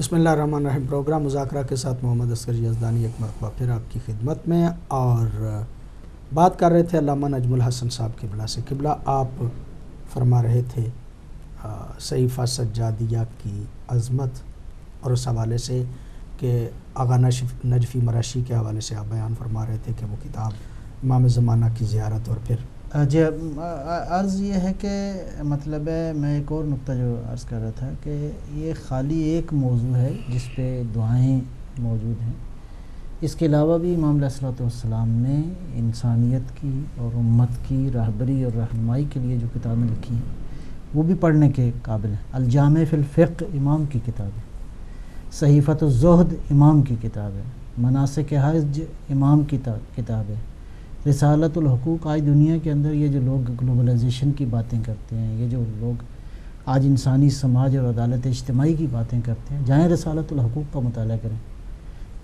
بسم اللہ الرحمن الرحیم۔ پروگرام مذاکرہ کے ساتھ محمد اصغر یزدانی ایک مرتبہ پھر آپ کی خدمت میں، اور بات کر رہے تھے علامہ نجم الحسن صاحب قبلہ سے۔ قبلہ آپ فرما رہے تھے صحیفہ سجادیہ کی عظمت، اور اس حوالے سے کہ آغا نجفی مراشی کے حوالے سے آپ بیان فرما رہے تھے کہ وہ کتاب امام زمانہ کی زیارت، اور پھر جی عرض یہ ہے کہ مطلب ہے، میں ایک اور نقطہ جو عرض کر رہا تھا کہ یہ خالی ایک موضوع ہے جس پہ دعائیں موجود ہیں، اس کے علاوہ بھی امام علیہ الصلوۃ والسلام نے انسانیت کی اور امت کی رہبری اور رہنمائی کے لیے جو کتابیں لکھی ہیں وہ بھی پڑھنے کے قابل ہیں۔ الجامع فی الفقہ امام کی کتاب ہے، صحیفۃ الزہد امام کی کتاب ہے، مناسک حج امام کی کتاب ہے، رسالۃ الحقوق۔ آج دنیا کے اندر یہ جو لوگ گلوبلائزیشن کی باتیں کرتے ہیں، یہ جو لوگ آج انسانی سماج اور عدالت اجتماعی کی باتیں کرتے ہیں، جائیں رسالۃ الحقوق کا مطالعہ کریں،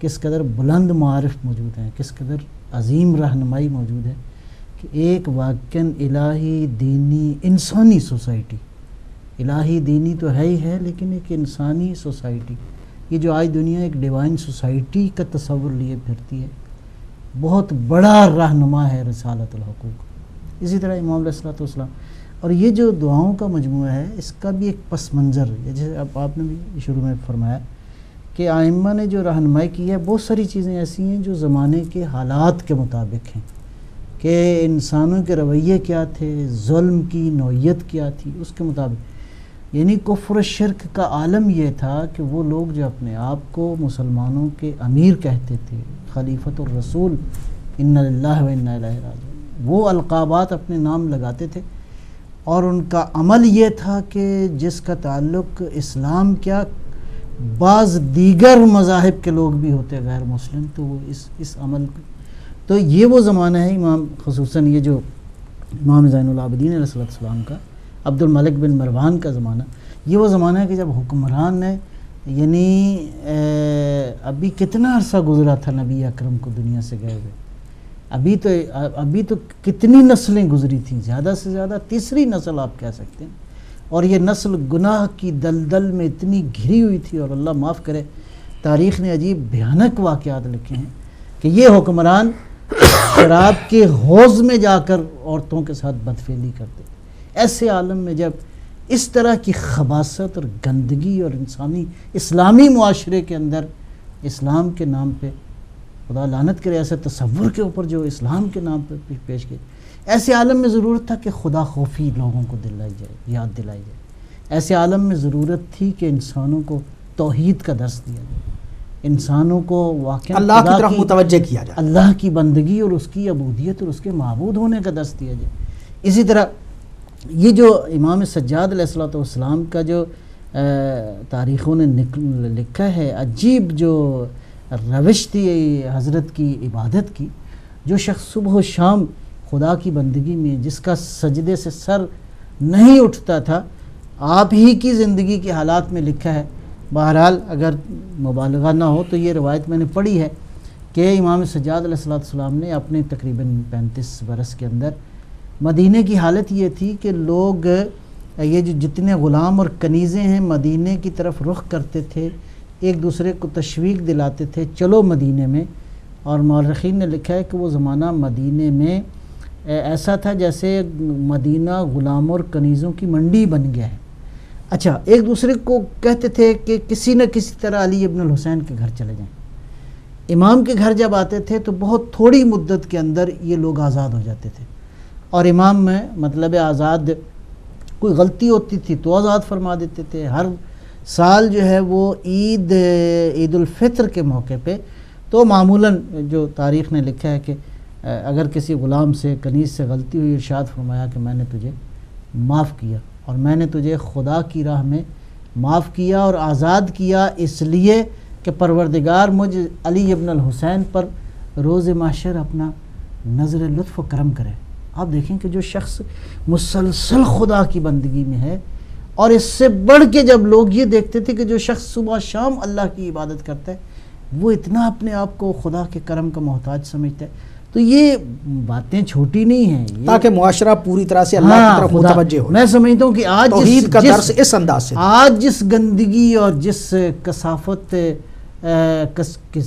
کس قدر بلند معارف موجود ہیں، کس قدر عظیم رہنمائی موجود ہے کہ ایک واقعاً الہی دینی انسانی سوسائٹی، الہی دینی تو ہے ہی ہے لیکن ایک انسانی سوسائٹی، یہ جو آج دنیا ایک ڈیوائن سوسائٹی کا تصور لیے پھرتی ہے، بہت بڑا رہنما ہے رسالۃ الحقوق۔ اسی طرح امام علیہ الصلوۃ والسلام، اور یہ جو دعاؤں کا مجموعہ ہے اس کا بھی ایک پس منظر ہے، جیسے اب آپ نے بھی شروع میں فرمایا کہ ائمہ نے جو رہنمائی کی ہے، بہت ساری چیزیں ایسی ہیں جو زمانے کے حالات کے مطابق ہیں، کہ انسانوں کے رویے کیا تھے، ظلم کی نوعیت کیا تھی، اس کے مطابق۔ یعنی کفر و شرک کا عالم یہ تھا کہ وہ لوگ جو اپنے آپ کو مسلمانوں کے امیر کہتے تھے، خلیفۃ الرسول، ان للہ و انا الیہ راجعون، وہ القابات اپنے نام لگاتے تھے، اور ان کا عمل یہ تھا کہ جس کا تعلق اسلام کیا بعض دیگر مذاہب کے لوگ بھی ہوتے غیر مسلم، تو وہ اس عمل، تو یہ وہ زمانہ ہے امام، خصوصاً یہ جو امام زین العابدین علیہ السلام کا، عبد الملک بن مروان کا زمانہ، یہ وہ زمانہ ہے کہ جب حکمران نے، یعنی ابھی کتنا عرصہ گزرا تھا نبی اکرم کو دنیا سے گئے ہوئے، ابھی تو کتنی نسلیں گزری تھیں، زیادہ سے زیادہ تیسری نسل آپ کہہ سکتے ہیں، اور یہ نسل گناہ کی دلدل میں اتنی گھری ہوئی تھی، اور اللہ معاف کرے تاریخ نے عجیب بھیانک واقعات لکھے ہیں کہ یہ حکمران شراب کے حوض میں جا کر عورتوں کے ساتھ بدفعلی کرتے، ایسے عالم میں جب اس طرح کی خباثت اور گندگی اور اسلامی معاشرے کے اندر اسلام کے نام پہ، خدا لعنت کرے ایسے تصور کے اوپر جو اسلام کے نام پہ پیش کیے، ایسے عالم میں ضرورت تھا کہ خدا خوفی لوگوں کو دلائی جائے، یاد دلائی جائے، ایسے عالم میں ضرورت تھی کہ انسانوں کو توحید کا درس دیا جائے، انسانوں کو واقعی اللہ کی طرف متوجہ کیا جائے، اللہ کی بندگی اور اس کی عبودیت اور اس کے معبود ہونے کا درس دیا جائے۔ اسی طرح یہ جو امام سجاد علیہ الصلوۃ والسلام کا جو تاریخوں نے لکھا ہے، عجیب جو روش تھی حضرت کی عبادت کی، جو شخص صبح و شام خدا کی بندگی میں جس کا سجدے سے سر نہیں اٹھتا تھا، آپ ہی کی زندگی کے حالات میں لکھا ہے۔ بہرحال اگر مبالغہ نہ ہو تو یہ روایت میں نے پڑھی ہے کہ امام سجاد علیہ السلام نے اپنے تقریباً 35 برس کے اندر مدینے کی حالت یہ تھی کہ لوگ، یہ جو جتنے غلام اور کنیزیں ہیں، مدینے کی طرف رخ کرتے تھے، ایک دوسرے کو تشویق دلاتے تھے چلو مدینے میں، اور مورخین نے لکھا ہے کہ وہ زمانہ مدینے میں ایسا تھا جیسے مدینہ غلام اور کنیزوں کی منڈی بن گیا ہے۔ اچھا، ایک دوسرے کو کہتے تھے کہ کسی نہ کسی طرح علی ابن الحسین کے گھر چلے جائیں۔ امام کے گھر جب آتے تھے تو بہت تھوڑی مدت کے اندر یہ لوگ آزاد ہو جاتے تھے، اور امام میں مطلب آزاد، کوئی غلطی ہوتی تھی تو آزاد فرما دیتے تھے۔ ہر سال جو ہے وہ عید الفطر کے موقع پہ تو معمولاً جو تاریخ نے لکھا ہے کہ اگر کسی غلام سے، کنیز سے غلطی ہوئی، ارشاد فرمایا کہ میں نے تجھے معاف کیا، اور میں نے تجھے خدا کی راہ میں معاف کیا اور آزاد کیا اس لیے کہ پروردگار مجھ علی ابن الحسین پر روز محشر اپنا نظر لطف و کرم کرے۔ آپ دیکھیں کہ جو شخص مسلسل خدا کی بندگی میں ہے، اور اس سے بڑھ کے جب لوگ یہ دیکھتے تھے کہ جو شخص صبح شام اللہ کی عبادت کرتا ہے وہ اتنا اپنے آپ کو خدا کے کرم کا محتاج سمجھتا ہے، تو یہ باتیں چھوٹی نہیں ہیں، تاکہ معاشرہ پوری طرح سے اللہ کی طرف متوجہ ہو. میں سمجھتا ہوں کہ آج توحید کا درس اس انداز سے آج جس گندگی اور جس کثافت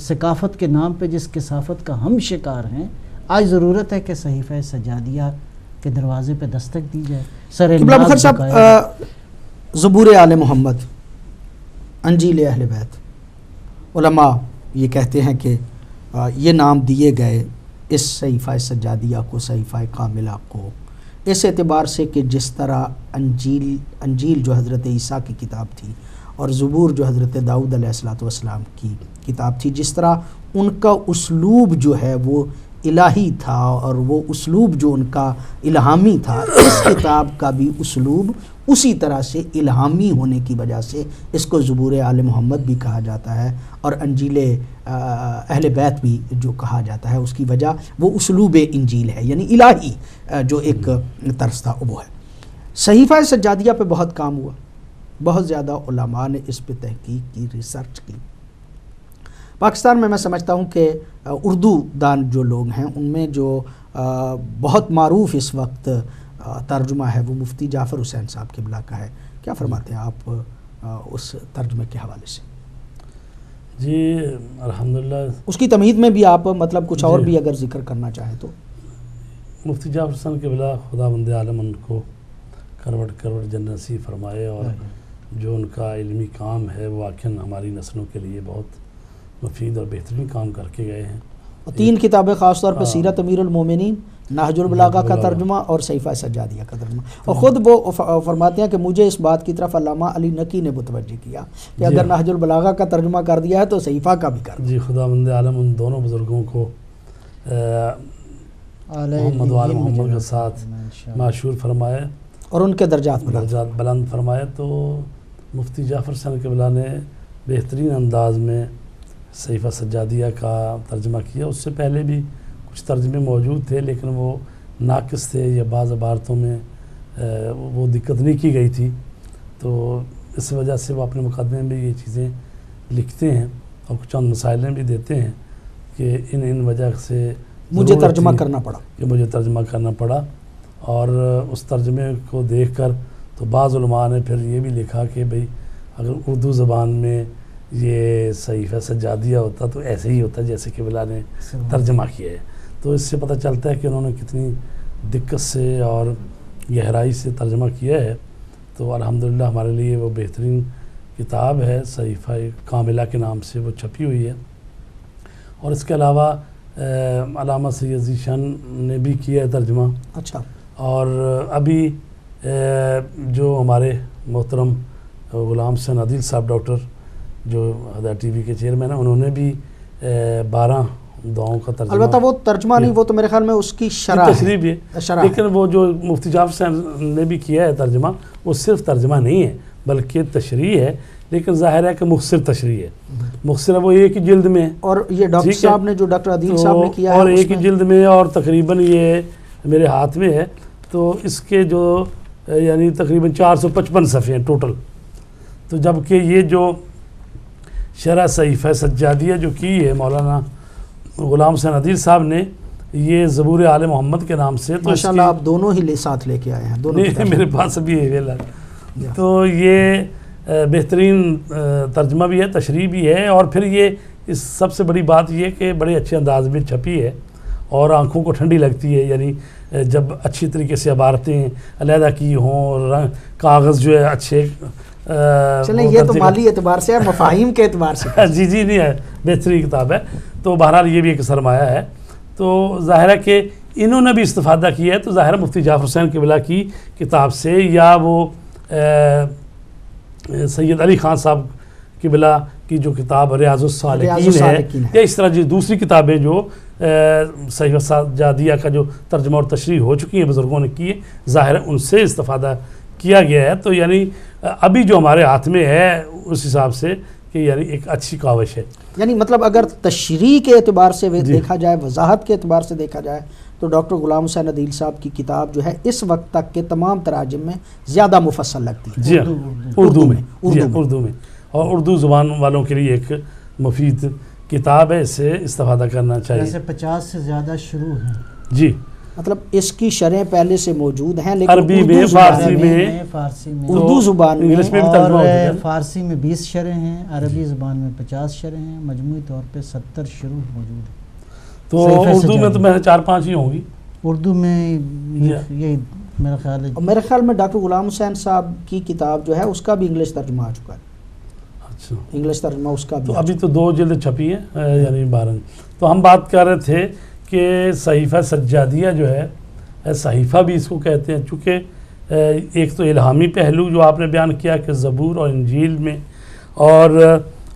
ثقافت کے نام پہ جس کثافت کا ہم شکار ہیں، آج ضرورت ہے کہ صحیفہ سجادیہ کے دروازے پہ دستک دی جائے. قبلہ مظہر صاحب، زبور آل محمد، انجیل اہل بیت، علماء یہ کہتے ہیں کہ یہ نام دیے گئے اس صحیفہ سجادیہ کو، صحیفہ کاملہ کو، اس اعتبار سے کہ جس طرح انجیل جو حضرت عیسیٰ کی کتاب تھی اور زبور جو حضرت داؤد علیہ السلام کی کتاب تھی، جس طرح ان کا اسلوب جو ہے وہ الہی تھا اور وہ اسلوب جو ان کا الہامی تھا، اس کتاب کا بھی اسلوب اسی طرح سے الہامی ہونے کی وجہ سے اس کو زبور آل محمد بھی کہا جاتا ہے اور انجیل اہل بیت بھی جو کہا جاتا ہے. اس کی وجہ وہ اسلوب انجیل ہے، یعنی الہی جو ایک طرز تھا وہ ہے. صحیفہ سجادیہ پہ بہت کام ہوا، بہت زیادہ علماء نے اس پہ تحقیق کی، ریسرچ کی. پاکستان میں سمجھتا ہوں کہ اردو دان جو لوگ ہیں ان میں جو بہت معروف اس وقت ترجمہ ہے وہ مفتی جعفر حسین صاحب قبلہ کا ہے. کیا فرماتے ہیں آپ اس ترجمے کے حوالے سے؟ جی الحمدللہ اس کی تمہید میں بھی آپ مطلب کچھ اور بھی اگر ذکر کرنا چاہیں تو. مفتی جعفر حسین قبلہ خدا بند عالم ان کو کروٹ جنت نصیب فرمائے، اور جو ان کا علمی کام ہے وہ واقعاً ہماری نسلوں کے لیے بہت مفید اور بہترین کام کر کے گئے ہیں. 3 کتابیں خاص طور پہ سیرت امیر المومنین، نہج البلاغہ کا ترجمہ اور صحیفہ سجادیہ کا ترجمہ. اور خود وہ فرماتے ہیں کہ مجھے اس بات کی طرف علامہ علی نقی نے متوجہ کیا کہ اگر نہج البلاغہ کا ترجمہ کر دیا ہے تو صحیفہ کا بھی کر دیا. جی خدا بند عالم ان دونوں بزرگوں کو محمد و آل محمد کے ساتھ معشور فرمائے اور ان کے درجات بلند فرمائے. تو مفتی جعفر حسین قبلہ نے بہترین انداز میں صحیفہ سجادیہ کا ترجمہ کیا. اس سے پہلے بھی کچھ ترجمے موجود تھے لیکن وہ ناقص تھے یا بعض عبارتوں میں وہ دقت نہیں کی گئی تھی، تو اس وجہ سے وہ اپنے مقدمے میں یہ چیزیں لکھتے ہیں اور کچھ چند مسائلیں بھی دیتے ہیں کہ ان وجہ سے مجھے ترجمہ کرنا پڑا. اور اس ترجمے کو دیکھ کر تو بعض علماء نے پھر یہ بھی لکھا کہ بھئی اگر اردو زبان میں یہ صحیفہ سجادیہ ہوتا تو ایسے ہی ہوتا جیسے قبلہ نے ترجمہ کیا ہے. تو اس سے پتہ چلتا ہے کہ انہوں نے کتنی دقت سے اور گہرائی سے ترجمہ کیا ہے. تو الحمدللہ ہمارے لیے وہ بہترین کتاب ہے، صحیفہ کاملہ کے نام سے وہ چھپی ہوئی ہے. اور اس کے علاوہ علامہ سید ذیشان نے بھی کیا ہے ترجمہ. اچھا. اور ابھی جو ہمارے محترم غلام حسین عدیل صاحب ڈاکٹر جو ہدایت ٹی وی کے چیئرمین ہیں، انہوں نے بھی 12 دعاؤں کا ترجمہ. البتہ وہ ترجمہ نہیں، وہ تو میرے خیال میں اس کی شرح تشریح بھی ہے، لیکن وہ جو مفتی جعفر حسین نے بھی کیا ہے ترجمہ وہ صرف ترجمہ نہیں ہے بلکہ تشریح ہے، لیکن ظاہر ہے کہ مختصر تشریح ہے. مختصر وہ ایک ہی جلد میں، اور یہ ڈاکٹر صاحب نے جو ڈاکٹر عدیل صاحب نے کیا ہے اور ایک ہی جلد میں، اور تقریباً یہ میرے ہاتھ میں ہے. تو اس کے جو یعنی تقریباً 455 صفحے ہیں ٹوٹل. تو جبکہ یہ جو شرح صحیفہ سجادیہ جو کی ہے مولانا غلام حسین عدیل صاحب نے، یہ زبور آل محمد کے نام سے، تو ماشاءاللہ آپ دونوں ہی ساتھ لے کے آئے ہیں. دونوں میرے پاس ابھی ہے. تو یہ بہترین ترجمہ بھی ہے، تشریح بھی ہے، اور پھر یہ اس سب سے بڑی بات یہ کہ بڑے اچھے انداز میں چھپی ہے اور آنکھوں کو ٹھنڈی لگتی ہے. یعنی جب اچھی طریقے سے عبارتیں علیحدہ کی ہوں، کاغذ جو ہے اچھے. چلیں یہ تو مالی اعتبار سے ہے، مفاہیم کے اعتبار سے جی نہیں ہے، بہترین کتاب ہے. تو بہرحال یہ بھی ایک سرمایہ ہے. تو ظاہر ہے کہ انہوں نے بھی استفادہ کیا ہے. تو ظاہر مفتی جعفر حسین قبلہ کی کتاب سے، یا وہ سید علی خان صاحب قبلہ کی جو کتاب ریاض الصالحین ہے، یا اس طرح دوسری کتابیں جو صحیفہ سجادیہ کا جو ترجمہ اور تشریح ہو چکی ہیں بزرگوں نے کی ہے، ظاہر ہے ان سے استفادہ کیا گیا ہے. تو یعنی ابھی جو ہمارے ہاتھ میں ہے اس حساب سے کہ یعنی ایک اچھی کاوش ہے. یعنی مطلب اگر تشریح کے اعتبار سے دیکھا جائے، وضاحت کے اعتبار سے دیکھا جائے، تو ڈاکٹر غلام حسین عدیل صاحب کی کتاب جو ہے اس وقت تک کے تمام تراجم میں زیادہ مفصل لگتی ہے. جی اردو میں اور اردو زبان والوں کے لیے ایک مفید کتاب ہے، اس سے استفادہ کرنا چاہیے۔ ویسے 50 سے زیادہ شروع ہیں جی، مطلب اس کی شرح پہلے سے موجود ہیں، لیکن عربی میں، اردو زبان فارسی میں، فارسی میں اردو زبان میں انگلش میں بھی ترجمہ ہو اور چکا ہے۔ فارسی میں 20 شرح ہیں، عربی زبان میں 50 شرح ہیں، مجموعی طور پہ 70 شروع موجود ہیں۔ تو صحیفہ اردو میں تو سجادی، میں 4-5 ہی ہوں گی۔ اردو میں یہ میرا خیال ہے اور میرے خیال میں ڈاکٹر غلام حسین صاحب کی کتاب جو ہے اس کا بھی انگلش ترجمہ آ چکا ہے، اچھا، انگلش ترجمہ اس کا بھی تو آ ابھی تو 2 جلد چھپی ہیں، یعنی 12۔ تو ہم بات کر رہے تھے کہ صحیفہ سجادیہ جو ہے، صحیفہ بھی اس کو کہتے ہیں، چونکہ ایک تو الہامی پہلو جو آپ نے بیان کیا کہ زبور اور انجیل میں، اور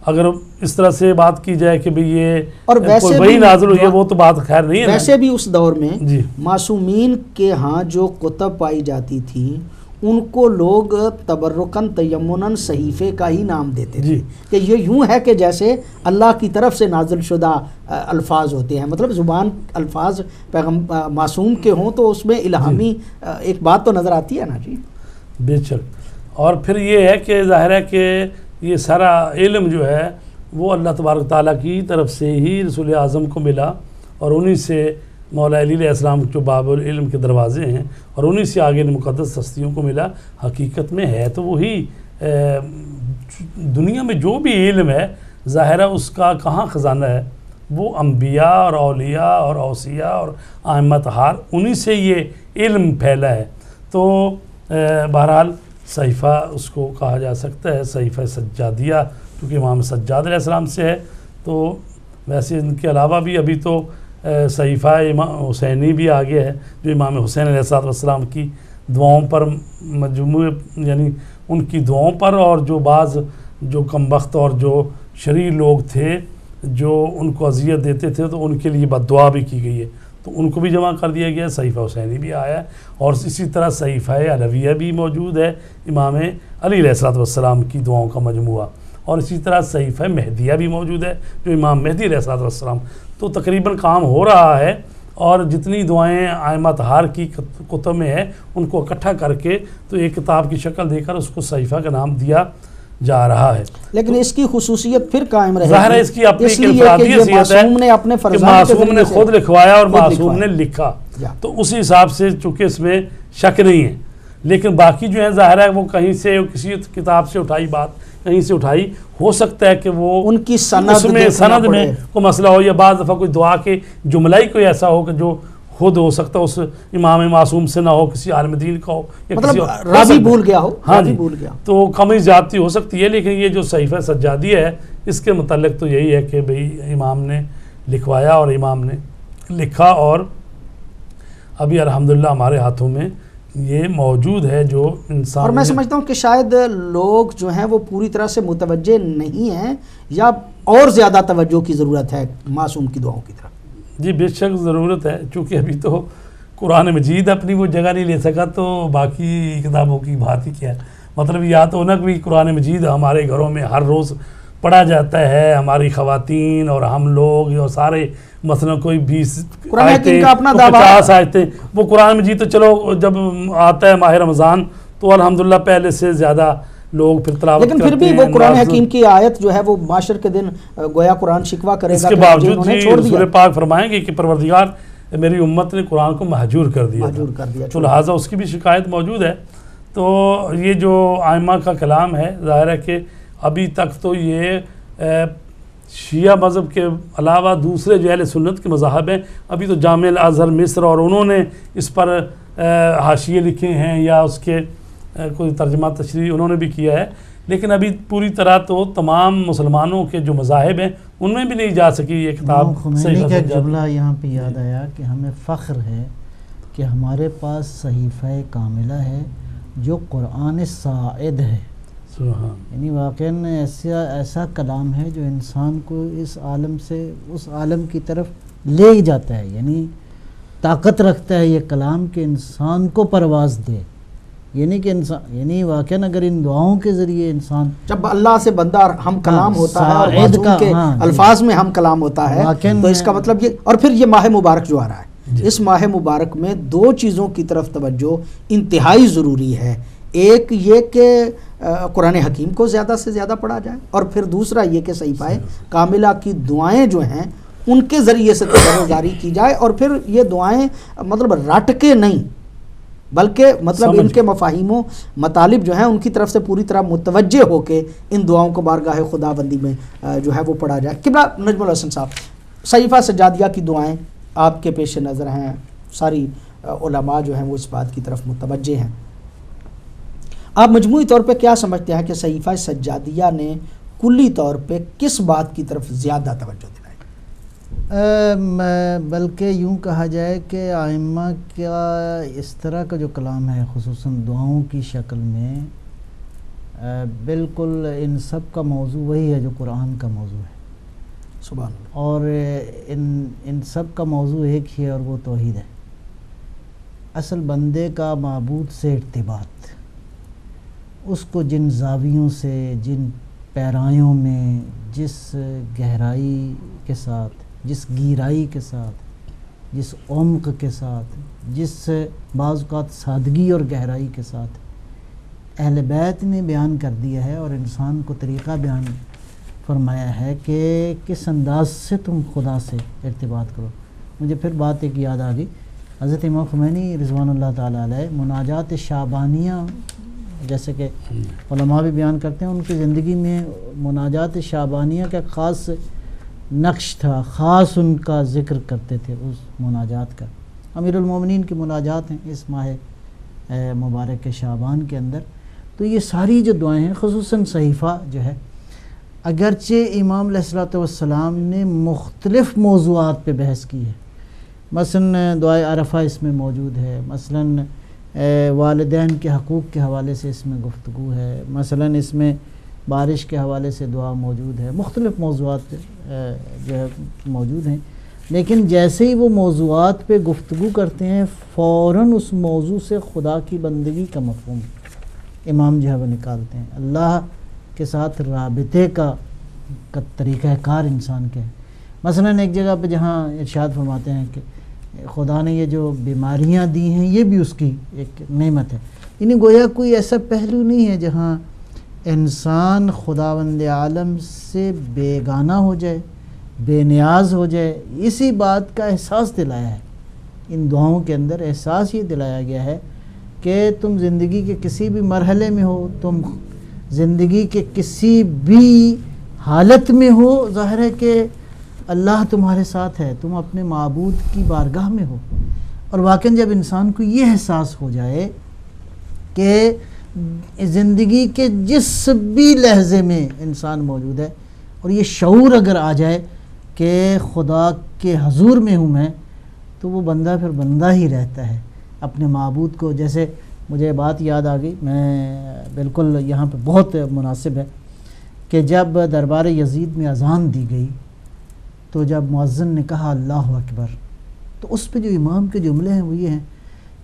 اگر اس طرح سے بات کی جائے کہ بھئی یہ اور ویسے وہی بھی نازل ہوئی ہے، وہ تو بات خیر نہیں ہے نا۔ ویسے بھی اس دور میں جی، معصومین کے ہاں جو کتب پائی جاتی تھی ان کو لوگ تبرکاً تیمناً صحیفے کا ہی نام دیتے تھے، جی، کہ یہ یوں ہے کہ جیسے اللہ کی طرف سے نازل شدہ الفاظ ہوتے ہیں، مطلب زبان الفاظ معصوم کے ہوں تو اس میں الہامی ایک بات تو نظر آتی ہے نا۔ جی بے شک۔ اور پھر یہ ہے کہ ظاہر ہے کہ یہ سارا علم جو ہے وہ اللہ تبارک تعالیٰ کی طرف سے ہی رسول اعظم کو ملا، اور انہی سے مولا علی علیہ السلام جو باب العلم کے دروازے ہیں، اور انہی سے آگے مقدس ہستیوں کو ملا۔ حقیقت میں ہے تو وہی دنیا میں جو بھی علم ہے، ظاہر ہے اس کا کہاں خزانہ ہے، وہ انبیاء اور اولیاء اور اوصیاء اور ائمہ طہار، انہی سے یہ علم پھیلا ہے۔ تو بہرحال صحیفہ اس کو کہا جا سکتا ہے، صحیفہ سجادیہ، کیونکہ امام سجاد علیہ السلام سے ہے۔ تو ویسے ان کے علاوہ بھی ابھی تو صحیفہ امام حسینی بھی آگے ہے، جو امام حسین علیہ السلام کی دعاؤں پر مجموعے، یعنی ان کی دعاؤں پر، اور جو بعض جو کم بخت اور جو شریر لوگ تھے جو ان کو اذیت دیتے تھے تو ان کے لیے بد دعا بھی کی گئی ہے، تو ان کو بھی جمع کر دیا گیا ہے۔ صحیفہ حسینی بھی آیا ہے، اور اسی طرح صحیفہ علویہ بھی موجود ہے، امام علی علیہ السلام کی دعاؤں کا مجموعہ، اور اسی طرح صحیفہ مہدیہ بھی موجود ہے جو امام مہدی علیہ السلام۔ تو تقریباً کام ہو رہا ہے، اور جتنی دعائیں ائمہ طہار کی کتب میں ہے ان کو اکٹھا کر کے تو ایک کتاب کی شکل دے کر اس کو صحیفہ کا نام دیا جا رہا ہے۔ لیکن اس کی خصوصیت پھر قائم رہے ظاہر ہے اس کی اپنی اس لیے کہ انفرادی یہ حیثیت ہے معصوم نے اپنے کہ فرزند کے معصوم نے ذریعے سے خود لکھوایا اور خود معصوم لکھوایا۔ نے لکھا، یا تو اسی حساب سے چونکہ اس میں شک نہیں ہے۔ لیکن باقی جو ہیں ظاہر ہے وہ کہیں سے کسی کتاب سے اٹھائی بات، کہیں سے اٹھائی، ہو سکتا ہے کہ وہ ان کی سند اس میں دیکھنا سند میں پڑے۔ کوئی مسئلہ ہو، یا بعض دفعہ کوئی دعا کے جملہ ہی کوئی ایسا ہو کہ جو خود ہو سکتا ہے اس امام معصوم سے نہ ہو، کسی عالم دین کا ہو، یا کسی مطلب اور راوی بھول گیا ہو، ہاں راوی جی، بھول گیا۔ تو کمی زیادتی ہو سکتی ہے۔ لیکن یہ جو صحیفہ سجادیہ ہے اس کے متعلق تو یہی ہے کہ بھئی امام نے لکھوایا اور امام نے لکھا، اور ابھی الحمدللہ ہمارے ہاتھوں میں یہ موجود ہے جو انسان، اور میں سمجھتا ہوں کہ شاید لوگ جو ہیں وہ پوری طرح سے متوجہ نہیں ہیں، یا اور زیادہ توجہ کی ضرورت ہے معصوم کی دعاؤں کی طرف۔ جی بے شک ضرورت ہے، چونکہ ابھی تو قرآن مجید اپنی وہ جگہ نہیں لے سکا، تو باقی کتابوں کی بات ہی کیا ہے۔ مطلب یا تو نہ بھی قرآن مجید ہمارے گھروں میں ہر روز پڑھا جاتا ہے، ہماری خواتین اور ہم لوگ اور سارے، مثلا کوئی 20 قرآن حکیم کا اپنا تو دعویٰ 50 آیتیں، وہ قرآن مجید تو چلو جب آتا ہے ماہ رمضان تو الحمدللہ پہلے سے زیادہ لوگ پھر تلاوت لیکن پھر کرتے بھی ہیں۔ وہ قرآن حکیم کی آیت جو ہے وہ معاشر کے دن گویا قرآن شکوہ کرے گا، اس کے کہ باوجود انہوں نے جی چھوڑ دیا، رسول پاک فرمائیں گے کہ پروردگار میری امت نے قرآن کو مہجور کر دیا، مہجور کر دیا، تو لہٰذا اس کی بھی شکایت موجود ہے۔ تو یہ جو ائمہ کا کلام ہے، ظاہر ہے کہ ابھی تک تو یہ شیعہ مذہب کے علاوہ دوسرے جو اہل سنت کے مذاہب ہیں، ابھی تو جامع الازہر مصر اور انہوں نے اس پر حاشیے لکھے ہیں یا اس کے کوئی ترجمہ تشریح انہوں نے بھی کیا ہے، لیکن ابھی پوری طرح تو تمام مسلمانوں کے جو مذاہب ہیں ان میں بھی نہیں جا سکی یہ کتاب امام خمینی کا ایک جملہ یہاں پہ یاد آیا کہ ہمیں فخر ہے کہ ہمارے پاس صحیفہ کاملہ ہے جو قرآن ساعد ہے، یعنی واقعاً ایسا کلام ہے جو انسان کو اس عالم سے اس عالم کی طرف لے ہی جاتا ہے، یعنی طاقت رکھتا ہے یہ کلام کہ انسان کو پرواز دے، یعنی کہ انسان، یعنی واقعاً اگر ان دعاؤں کے ذریعے انسان جب اللہ سے بندہ ہم کلام ہوتا ہے اور ساعد معصوم کا، کے ہاں، الفاظ میں ہم کلام ہوتا ہے، واقعاً تو اس کا مطلب یہ، اور پھر یہ ماہ مبارک جو آ رہا ہے، اس ماہ مبارک میں دو چیزوں کی طرف توجہ انتہائی ضروری ہے۔ ایک یہ کہ قرآن حکیم کو زیادہ سے زیادہ پڑھا جائے، اور پھر دوسرا یہ کہ صحیفہ کاملہ کی دعائیں جو ہیں ان کے ذریعے سے تبرکاری کی جائے، اور پھر یہ دعائیں مطلب رٹ کے نہیں بلکہ مطلب ان کے مفاہیم و مطالب جو ہیں ان کی طرف سے پوری طرح متوجہ ہو کے ان دعاؤں کو بارگاہ خدا بندی میں جو ہے وہ پڑھا جائے۔ قبلہ نجم الحسن صاحب، صحیفہ سجادیہ کی دعائیں آپ کے پیش نظر ہیں، ساری علماء جو ہیں وہ اس بات کی طرف متوجہ ہیں، آپ مجموعی طور پہ کیا سمجھتے ہیں کہ صحیفہ سجادیہ نے کلی طور پہ کس بات کی طرف زیادہ توجہ دلائی؟ بلکہ یوں کہا جائے کہ ائمہ کا اس طرح کا جو کلام ہے خصوصاً دعاؤں کی شکل میں بالکل ان سب کا موضوع وہی ہے جو قرآن کا موضوع ہے، سبحان اللہ، اور ان سب کا موضوع ایک ہی ہے اور وہ توحید ہے۔ اصل بندے کا معبود سے ارتباط، اس کو جن زاویوں سے، جن پیرایوں میں، جس گہرائی کے ساتھ، جس گیرائی کے ساتھ، جس عمق کے ساتھ، جس بعض اوقات سادگی اور گہرائی کے ساتھ اہل بیت نے بیان کر دیا ہے اور انسان کو طریقہ بیان فرمایا ہے کہ کس انداز سے تم خدا سے ارتباط کرو۔ مجھے پھر بات ایک یاد آ گئی، حضرت امام خمینی رضوان اللہ تعالیٰ علیہ مناجات شعبانیہ جیسے کہ علماء بھی بیان کرتے ہیں، ان کی زندگی میں مناجات شعبانیہ کا خاص نقش تھا، خاص ان کا ذکر کرتے تھے اس مناجات کا۔ امیر المومنین کی مناجات ہیں اس ماہ مبارک شعبان کے اندر، تو یہ ساری جو دعائیں ہیں خصوصاً صحیفہ جو ہے، اگرچہ امام علیہ الصلوۃ والسلام نے مختلف موضوعات پہ بحث کی ہے، مثلا دعائے عرفہ اس میں موجود ہے، مثلا والدین کے حقوق کے حوالے سے اس میں گفتگو ہے، مثلا اس میں بارش کے حوالے سے دعا موجود ہے، مختلف موضوعات جو ہے موجود ہیں، لیکن جیسے ہی وہ موضوعات پہ گفتگو کرتے ہیں فوراً اس موضوع سے خدا کی بندگی کا مفہوم امام جو ہے وہ نکالتے ہیں، اللہ کے ساتھ رابطے کا طریقہ کار انسان کے ہے۔ مثلا ایک جگہ پہ جہاں ارشاد فرماتے ہیں کہ خدا نے یہ جو بیماریاں دی ہیں یہ بھی اس کی ایک نعمت ہے، یعنی گویا کوئی ایسا پہلو نہیں ہے جہاں انسان خداوند عالم سے بیگانہ ہو جائے، بے نیاز ہو جائے۔ اسی بات کا احساس دلایا ہے ان دعاؤں کے اندر، احساس یہ دلایا گیا ہے کہ تم زندگی کے کسی بھی مرحلے میں ہو، تم زندگی کے کسی بھی حالت میں ہو، ظاہر ہے کہ اللہ تمہارے ساتھ ہے، تم اپنے معبود کی بارگاہ میں ہو۔ اور واقعاً جب انسان کو یہ احساس ہو جائے کہ زندگی کے جس بھی لحظے میں انسان موجود ہے، اور یہ شعور اگر آ جائے کہ خدا کے حضور میں ہوں میں، تو وہ بندہ پھر بندہ ہی رہتا ہے اپنے معبود کو۔ جیسے مجھے بات یاد آ گئی، میں بالکل یہاں پہ بہت مناسب ہے کہ جب دربار یزید میں اذان دی گئی تو جب مؤذن نے کہا اللہ اکبر، تو اس پہ جو امام کے جملے ہیں وہ یہ ہیں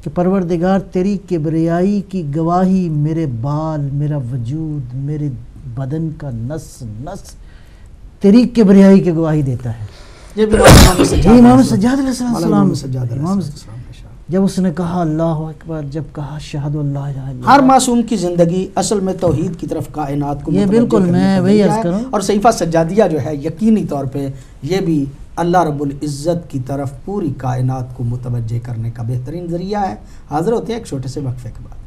کہ پروردگار تیری کبریائی کی گواہی میرے بال، میرا وجود، میرے بدن کا نس نس تیری کبریائی کی گواہی دیتا ہے۔ یہ امام سجاد علیہ السلام جب اس نے کہا اللہ اکبر، جب کہا شہادت اللہ الہ الا اللہ، ہر معصوم کی زندگی اصل میں توحید کی طرف کائنات کو یہ بالکل میں وہی عرض کروں، اور صحیفہ سجادیہ جو ہے یقینی طور پہ یہ بھی اللہ رب العزت کی طرف پوری کائنات کو متوجہ کرنے کا بہترین ذریعہ ہے۔ حاضر ہوتے ہیں ایک چھوٹے سے وقفے کے بعد۔